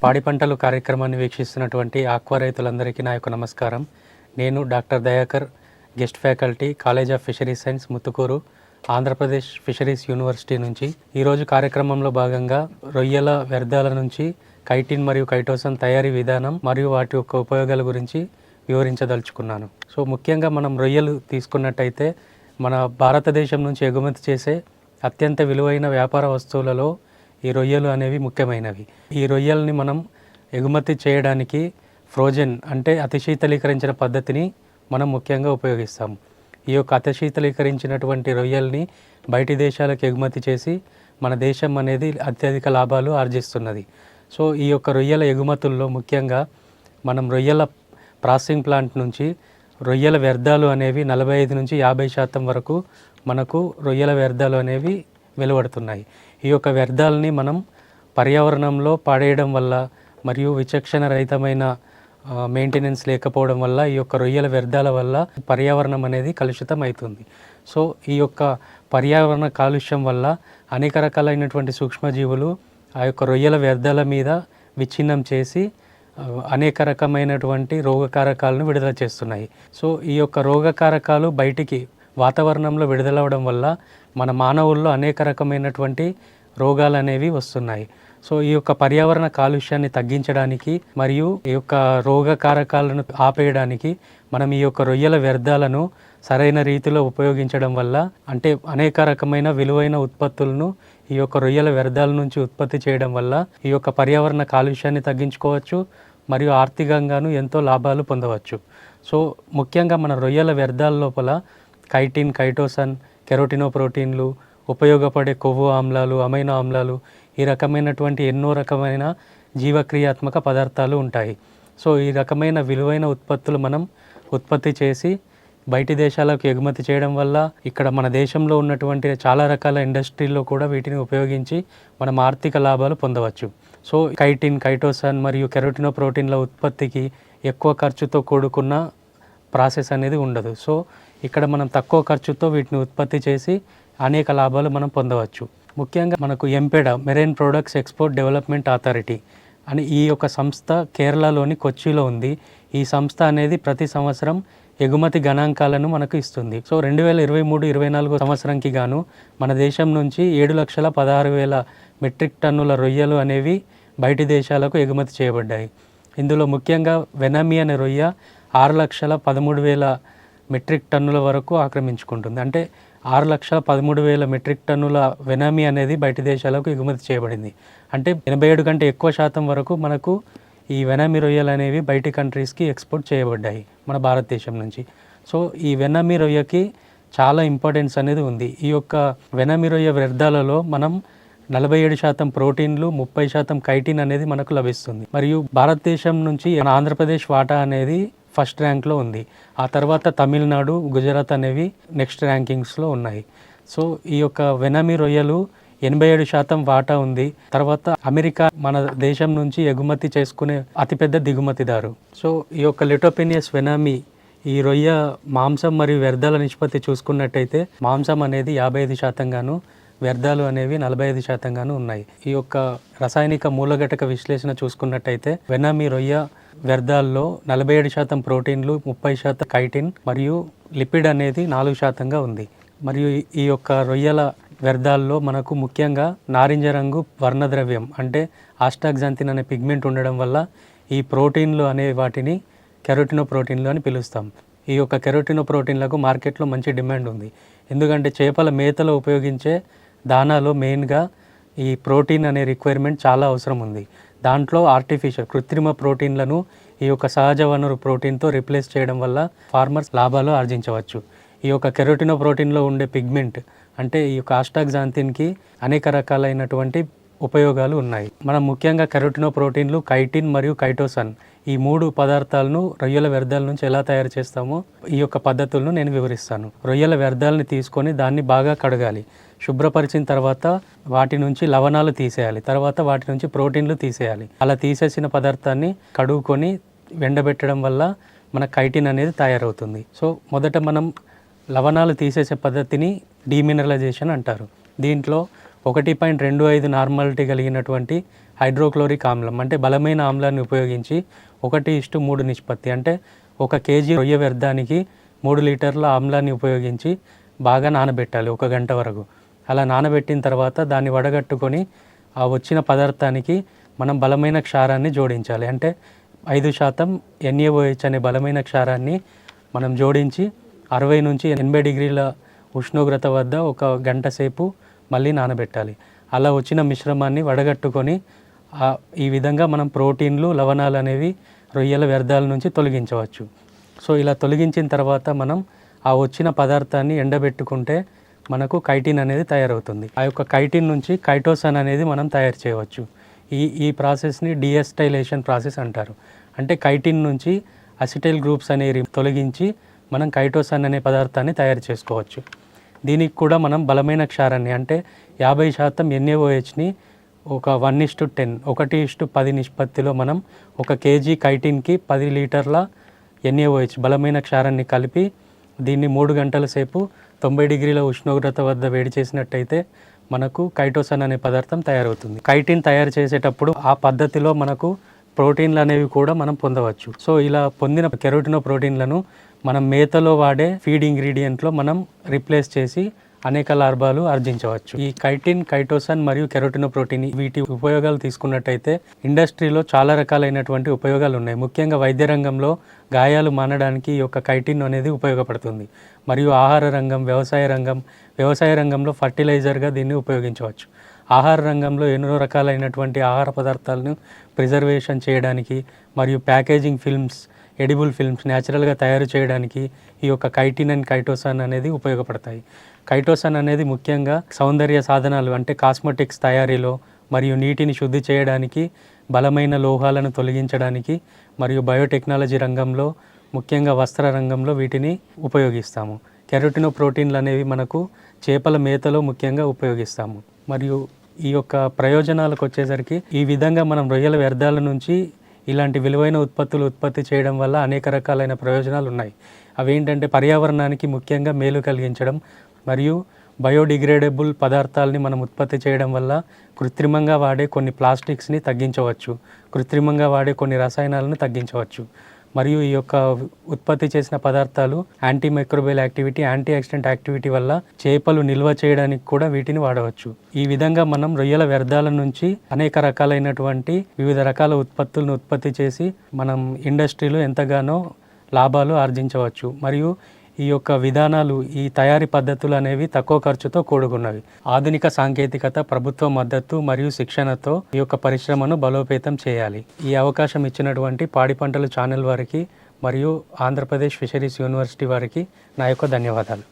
పాడి పంటలు కార్యక్రమాన్ని వీక్షిస్తున్నటువంటి ఆక్వా రైతులందరికీ నా యొక్క నమస్కారం. నేను doctor Dayakar, guest faculty, college of fisheries science, Muthukur, Andhra Pradesh fisheries university నుంచి ఈరోజు కార్యక్రమంలో భాగంగా రొయ్యల వ్యర్థాల నుంచి కైటిన్ మరియు కైటోసన్ తయారీ విధానం మరియు వాటి యొక్క ఉపయోగాల గురించి వివరించదలుచుకున్నాను. సో ముఖ్యంగా మనం రొయ్యలు తీసుకున్నట్టయితే మన భారతదేశం నుంచి ఎగుమతి చేసే అత్యంత విలువైన వ్యాపార వస్తువులలో ఈ రొయ్యలు అనేవి ముఖ్యమైనవి. ఈ రొయ్యల్ని మనం ఎగుమతి చేయడానికి ఫ్రోజన్ అంటే అతి శీతలీకరించిన పద్ధతిని మనం ముఖ్యంగా ఉపయోగిస్తాము. ఈ యొక్క అతి శీతలీకరించినటువంటి రొయ్యల్ని బయటి దేశాలకు ఎగుమతి చేసి మన దేశం అనేది అత్యధిక లాభాలు ఆర్జిస్తున్నది. సో ఈ యొక్క రొయ్యల ఎగుమతుల్లో ముఖ్యంగా మనం రొయ్యల ప్రాసెసింగ్ ప్లాంట్ నుంచి రొయ్యల వ్యర్థాలు అనేవి 45 నుంచి 50% వరకు మనకు రొయ్యల వ్యర్థాలు అనేవి వెలువడుతున్నాయి. ఈ యొక్క వ్యర్థాలని మనం పర్యావరణంలో పాడేయడం వల్ల మరియు విచక్షణ రహితమైన మెయింటెనెన్స్ లేకపోవడం వల్ల ఈ యొక్క రొయ్యల వ్యర్థాల వల్ల పర్యావరణం అనేది కలుషితం అవుతుంది. సో ఈ యొక్క పర్యావరణ కాలుష్యం వల్ల అనేక రకాలైనటువంటి సూక్ష్మజీవులు ఆ యొక్క రొయ్యల వ్యర్థాల మీద విచ్ఛిన్నం చేసి అనేక రకమైనటువంటి రోగకారకాలను విడుదల చేస్తున్నాయి. సో ఈ యొక్క రోగకారకాలు బయటికి వాతావరణంలో విడుదలవడం వల్ల మన మానవుల్లో అనేక రకమైనటువంటి రోగాలు అనేవి వస్తున్నాయి. సో ఈ యొక్క పర్యావరణ కాలుష్యాన్ని తగ్గించడానికి మరియు ఈ యొక్క రోగకారకాలను ఆపేయడానికి మనం ఈ యొక్క రొయ్యల వ్యర్థాలను సరైన రీతిలో ఉపయోగించడం వల్ల, అంటే అనేక రకమైన విలువైన ఉత్పత్తులను ఈ యొక్క రొయ్యల వ్యర్థాల నుంచి ఉత్పత్తి చేయడం వల్ల ఈ యొక్క పర్యావరణ కాలుష్యాన్ని తగ్గించుకోవచ్చు మరియు ఆర్థికంగాను ఎంతో లాభాలు పొందవచ్చు. సో ముఖ్యంగా మన రొయ్యల వ్యర్థాల లోపల కైటిన్, కైటోసన్, కెరోటినోప్రోటీన్లు, ఉపయోగపడే కొవ్వు ఆమ్లాలు, అమైనో ఆమ్లాలు, ఈ రకమైనటువంటి ఎన్నో రకమైన జీవక్రియాత్మక పదార్థాలు ఉంటాయి. సో ఈ రకమైన విలువైన ఉత్పత్తులు మనం ఉత్పత్తి చేసి బయటి దేశాలకు ఎగుమతి చేయడం వల్ల ఇక్కడ మన దేశంలో ఉన్నటువంటి చాలా రకాల ఇండస్ట్రీల్లో కూడా వీటిని ఉపయోగించి మనం ఆర్థిక లాభాలు పొందవచ్చు. సో కైటిన్, కైటోసన్ మరియు కెరోటినోప్రోటీన్ల ఉత్పత్తికి ఎక్కువ ఖర్చుతో కూడుకున్న ప్రాసెస్ అనేది ఉండదు. సో ఇక్కడ మనం తక్కువ ఖర్చుతో వీటిని ఉత్పత్తి చేసి అనేక లాభాలు మనం పొందవచ్చు. ముఖ్యంగా మనకు ఎంపెడా, marine products export development authority అని ఈ యొక్క సంస్థ కేరళలోని కొచ్చిలో ఉంది. ఈ సంస్థ అనేది ప్రతి సంవత్సరం ఎగుమతి గణాంకాలను మనకు ఇస్తుంది. సో 2023-24 సంవత్సరంకి గాను మన దేశం నుంచి 7,16,000 మెట్రిక్ టన్నుల రొయ్యలు అనేవి బయటి దేశాలకు ఎగుమతి చేయబడ్డాయి. ఇందులో ముఖ్యంగా వెనమి అనే రొయ్య 6,13,000 మెట్రిక్ టన్నుల వరకు ఆక్రమించుకుంటుంది. అంటే 6,13,000 మెట్రిక్ టన్నుల వెనమి అనేది బయటి దేశాలకు ఎగుమతి చేయబడింది. అంటే 87 కంటే ఎక్కువ శాతం వరకు మనకు ఈ వెనమి రొయ్యలు అనేవి బయటి కంట్రీస్కి ఎక్స్పోర్ట్ చేయబడ్డాయి మన భారతదేశం నుంచి. సో ఈ వెనమి రొయ్యకి చాలా ఇంపార్టెన్స్ అనేది ఉంది. ఈ యొక్క వెనమి రొయ్య వ్యర్థాలలో మనం 47% ప్రోటీన్లు, 30% కైటిన్ అనేది మనకు లభిస్తుంది. మరియు భారతదేశం నుంచి మన ఆంధ్రప్రదేశ్ వాటా అనేది ఫస్ట్ ర్యాంక్లో ఉంది. ఆ తర్వాత తమిళనాడు, గుజరాత్ అనేవి నెక్స్ట్ ర్యాంకింగ్స్లో ఉన్నాయి. సో ఈ యొక్క వెనమి రొయ్యలు 87% వాటా ఉంది. తర్వాత అమెరికా మన దేశం నుంచి ఎగుమతి చేసుకునే అతిపెద్ద దిగుమతిదారు. సో ఈ యొక్క లిటోపెనియస్ వెనమి ఈ రొయ్య మాంసం మరియు వ్యర్థాల నిష్పత్తి చూసుకున్నట్టయితే మాంసం అనేది 55% గాను, వ్యర్థాలు అనేవి 45% గాను ఉన్నాయి. ఈ యొక్క రసాయనిక మూలఘటక విశ్లేషణ చూసుకున్నట్టయితే వెనమి రొయ్య వ్యర్థాల్లో 47% ప్రోటీన్లు, 30% కైటిన్ మరియు లిపిడ్ అనేది 4%గా ఉంది. మరియు ఈ యొక్క రొయ్యల వ్యర్థాల్లో మనకు ముఖ్యంగా నారింజ రంగు వర్ణద్రవ్యం అంటే ఆస్టాక్సాంతిన్ అనే పిగ్మెంట్ ఉండడం వల్ల ఈ ప్రోటీన్లు అనే వాటిని కెరోటినోప్రోటీన్లు అని పిలుస్తాం. ఈ యొక్క కెరోటినోప్రోటీన్లకు మార్కెట్లో మంచి డిమాండ్ ఉంది. ఎందుకంటే చేపల మేతలో ఉపయోగించే దానాలో మెయిన్గా ఈ ప్రోటీన్ అనే రిక్వైర్మెంట్ చాలా అవసరం ఉంది. దాంట్లో ఆర్టిఫిషియల్ కృత్రిమ ప్రోటీన్లను ఈ యొక్క సహజ వనరు ప్రోటీన్తో రిప్లేస్ చేయడం వల్ల ఫార్మర్స్ లాభాలు ఆర్జించవచ్చు. ఈ యొక్క కెరోటినోప్రోటీన్లో ఉండే పిగ్మెంట్ అంటే ఈ యొక్క ఆస్టాక్సాంతిన్కి అనేక రకాలైనటువంటి ఉపయోగాలు ఉన్నాయి. మనం ముఖ్యంగా కెరోటినోప్రోటీన్లు, కైటిన్ మరియు కైటోసన్ ఈ 3 పదార్థాలను రొయ్యల వ్యర్థాల నుంచి ఎలా తయారు చేస్తామో ఈ యొక్క పద్ధతులను నేను వివరిస్తాను. రొయ్యల వ్యర్థాలని తీసుకొని దాన్ని బాగా కడగాలి. శుభ్రపరిచిన తర్వాత వాటి నుంచి లవణాలు తీసేయాలి. తర్వాత వాటి నుంచి ప్రోటీన్లు తీసేయాలి. అలా తీసేసిన పదార్థాన్ని కడుక్కొని ఎండబెట్టడం వల్ల మన కైటిన్ అనేది తయారవుతుంది. సో మొదట మనం లవణాలు తీసేసే పద్ధతిని డీమినరలైజేషన్ అంటారు. దీంట్లో 1.25 నార్మాలిటీ కలిగినటువంటి హైడ్రోక్లోరిక్ ఆమ్లం అంటే బలమైన ఆమ్లాన్ని ఉపయోగించి 1:3 నిష్పత్తి అంటే 1 కేజీ రొయ్య వ్యర్థానికి 3 లీటర్ల ఆమ్లాన్ని ఉపయోగించి బాగా నానబెట్టాలి 1 గంట వరకు. అలా నానబెట్టిన తర్వాత దాన్ని వడగట్టుకొని ఆ వచ్చిన పదార్థానికి మనం బలమైన క్షారాన్ని జోడించాలి. అంటే 5% NaOH అనే బలమైన క్షారాన్ని మనం జోడించి 60 నుంచి 80 డిగ్రీల ఉష్ణోగ్రత వద్ద 1 గంట సేపు మళ్ళీ నానబెట్టాలి. అలా వచ్చిన మిశ్రమాన్ని వడగట్టుకొని ఈ విధంగా మనం ప్రోటీన్లు, లవణాలు అనేవి రొయ్యల వ్యర్థాల నుంచి తొలగించవచ్చు. సో ఇలా తొలగించిన తర్వాత మనం ఆ వచ్చిన పదార్థాన్ని ఎండబెట్టుకుంటే మనకు కైటిన్ అనేది తయారవుతుంది. ఆ యొక్క కైటిన్ నుంచి కైటోసాన్ అనేది మనం తయారు చేయవచ్చు. ఈ ప్రాసెస్ని డిఎస్టైలేషన్ ప్రాసెస్ అంటారు. అంటే కైటిన్ నుంచి అసిటైల్ గ్రూప్స్ అనేవి తొలగించి మనం కైటోసాన్ అనే పదార్థాన్ని తయారు చేసుకోవచ్చు. దీనికి కూడా మనం బలమైన క్షారాన్ని అంటే 50% NaOHని ఒక 1:10 1:10 నిష్పత్తిలో మనం 1 కేజీ కైటిన్కి 10 లీటర్ల NaOH బలమైన క్షారాన్ని కలిపి దీన్ని 3 గంటల సేపు 90 డిగ్రీల ఉష్ణోగ్రత వద్ద వేడి చేసినట్టయితే మనకు కైటోసాన్ అనే పదార్థం తయారవుతుంది. కైటిన్ తయారు చేసేటప్పుడు ఆ పద్ధతిలో మనకు ప్రోటీన్లు అనేవి కూడా మనం పొందవచ్చు. సో ఇలా పొందిన కెరోటినో ప్రోటీన్లను మనం మేతలో వాడే ఫీడ్ ఇంగ్రీడియంట్లో మనం రీప్లేస్ చేసి అనేక లాభాలు ఆర్జించవచ్చు. ఈ కైటిన్, కైటోసాన్ మరియు కెరోటినో ప్రోటీన్ వీటి ఉపయోగాలు తీసుకున్నట్టయితే ఇండస్ట్రీలో చాలా రకాలైనటువంటి ఉపయోగాలు ఉన్నాయి. ముఖ్యంగా వైద్య రంగంలో గాయాలు మానడానికి ఈ యొక్క కైటిన్ అనేది ఉపయోగపడుతుంది. మరియు ఆహార రంగం, వ్యవసాయ రంగంలో ఫర్టిలైజర్గా దీన్ని ఉపయోగించవచ్చు. ఆహార రంగంలో ఎన్నో రకాలైనటువంటి ఆహార పదార్థాలను ప్రిజర్వేషన్ చేయడానికి మరియు ప్యాకేజింగ్ ఫిల్మ్స్, ఎడిబుల్ ఫిల్మ్స్ న్యాచురల్గా తయారు చేయడానికి ఈ యొక్క కైటిన్ అండ్ కైటోసాన్ అనేది ఉపయోగపడతాయి. కైటోసాన్ అనేది ముఖ్యంగా సౌందర్య సాధనాలు అంటే కాస్మెటిక్స్ తయారీలో మరియు నీటిని శుద్ధి చేయడానికి, బలమైన లోహాలను తొలగించడానికి మరియు బయోటెక్నాలజీ రంగంలో, ముఖ్యంగా వస్త్ర రంగంలో వీటిని ఉపయోగిస్తాము. కెరోటినో ప్రోటీన్లు అనేవి మనకు చేపల మేతలో ముఖ్యంగా ఉపయోగిస్తాము. మరియు ఈ యొక్క ప్రయోజనాలకు వచ్చేసరికి ఈ విధంగా మనం రొయ్యల వ్యర్థాల నుంచి ఇలాంటి విలువైన ఉత్పత్తి చేయడం వల్ల అనేక రకాలైన ప్రయోజనాలు ఉన్నాయి. అవేంటంటే పర్యావరణానికి ముఖ్యంగా మేలు కలిగించడం మరియు బయోడిగ్రేడబుల్ పదార్థాలని మనం ఉత్పత్తి చేయడం వల్ల కృత్రిమంగా వాడే కొన్ని ప్లాస్టిక్స్ని తగ్గించవచ్చు, కృత్రిమంగా వాడే కొన్ని రసాయనాలను తగ్గించవచ్చు. మరియు ఈ యొక్క ఉత్పత్తి చేసిన పదార్థాలు anti microbial activity, anti oxidant activity వల్ల చేపలు నిల్వ చేయడానికి కూడా వీటిని వాడవచ్చు. ఈ విధంగా మనం రొయ్యల వ్యర్థాల నుంచి అనేక రకాలైనటువంటి వివిధ రకాల ఉత్పత్తులను ఉత్పత్తి చేసి మనం ఇండస్ట్రీలో ఎంతగానో లాభాలు ఆర్జించవచ్చు. మరియు ఈ యొక్క విధానాలు, ఈ తయారీ పద్ధతులు అనేవి తక్కువ ఖర్చుతో కూడుకున్నవి. ఆధునిక సాంకేతికత, ప్రభుత్వ మద్దతు మరియు శిక్షణతో ఈ యొక్క పరిశ్రమను బలోపేతం చేయాలి. ఈ అవకాశం ఇచ్చినటువంటి పాడి పంటలు ఛానల్ వారికి మరియు ఆంధ్రప్రదేశ్ ఫిషరీస్ యూనివర్సిటీ వారికి నా యొక్క ధన్యవాదాలు.